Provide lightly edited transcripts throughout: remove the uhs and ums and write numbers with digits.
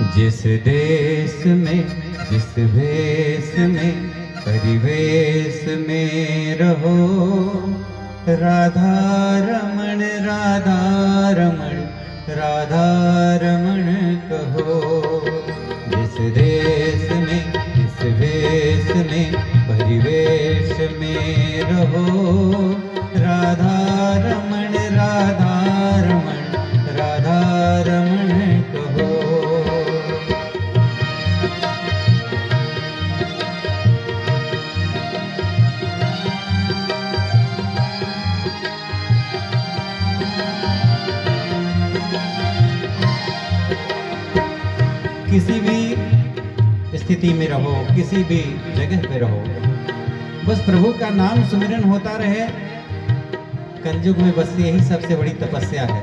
जिस देश में जिस भेष में परिवेश में रहो, राधा रमण राधा रमण राधा रमण कहो। जिस देश में जिस भेष में परिवेश में रहो, राधा रमण राधा रमण राधा रमण कहो। किसी भी स्थिति में रहो, किसी भी जगह पे रहो, बस प्रभु का नाम सुमिरन होता रहे। कलयुग में बस यही सबसे बड़ी तपस्या है।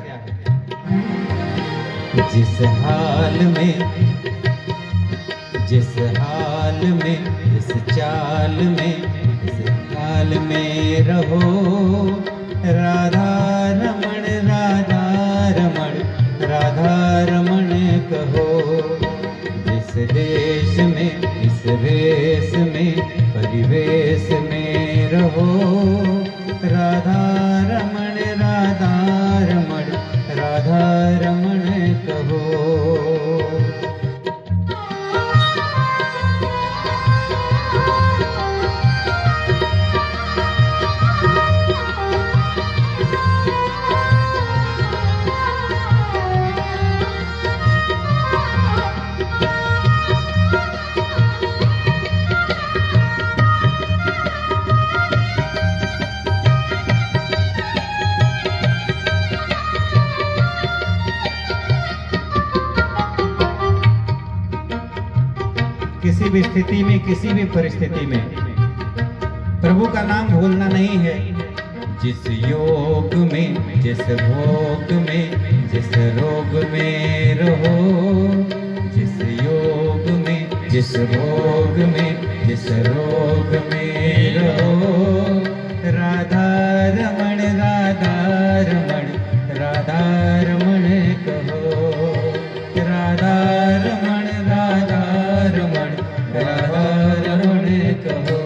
जिस हाल में जिस चाल में जिस काल में रहो, राधा रमण राधा रमण राधा रमण कहो। जिस देश में इस भेष में परिवेश में रहो, राधा रमण राधा रमण राधा रमण कहो। किसी भी स्थिति में किसी भी परिस्थिति में प्रभु का नाम भूलना नहीं है। जिस योग में जिस भोग में जिस रोग में रहो, जिस योग में जिस भोग में जिस रोग में रहो, राधा रमण राधा रमण राधा रमण कहो। राधा रमण राधा रमण राधा रमण कहो।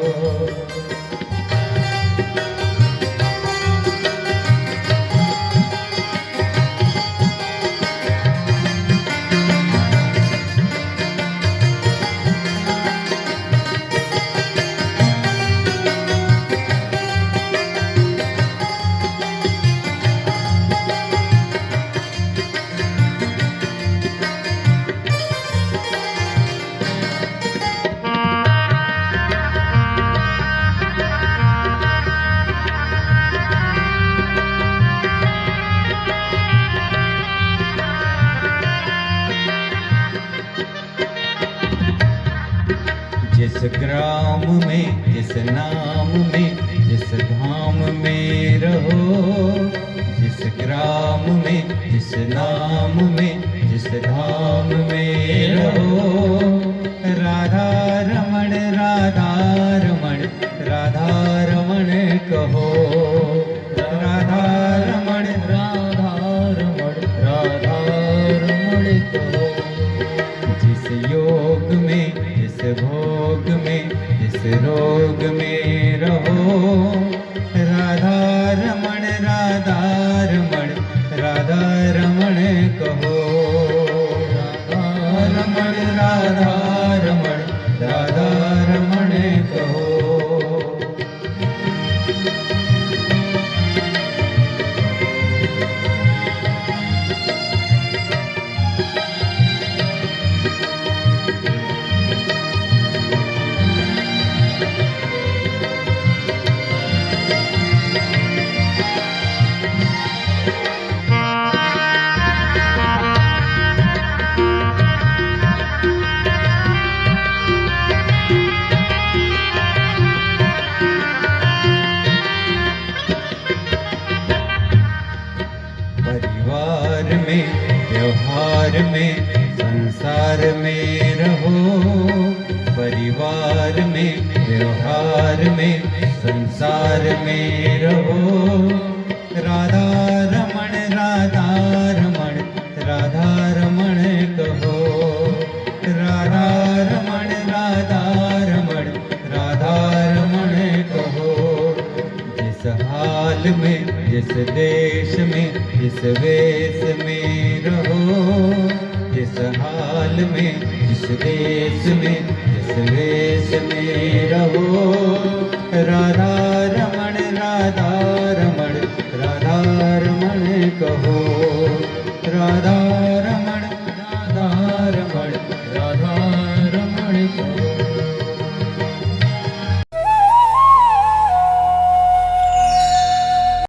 जिस ग्राम में जिस नाम में जिस धाम में रहो, जिस ग्राम में जिस नाम में जिस धाम में रहो, राधा रमण राधा रमण राधा रमण कहो। राधा रमण राधा रमण राधा रमण कहो। जिस योग में जिस भोग में जिस रोग में रहो, राधा रमण राधा रमण राधा रमण कहो। राधा रमण राधा रमण राधा रमण कहो। व्यवहार में संसार में रहो, परिवार में व्यवहार में संसार में रहो, राधा रमण राधा रमण राधा रमण कहो। में, जिस देश में, जिस वेश में रहो, जिस हाल में, जिस देश में, जिस वेश में रहो,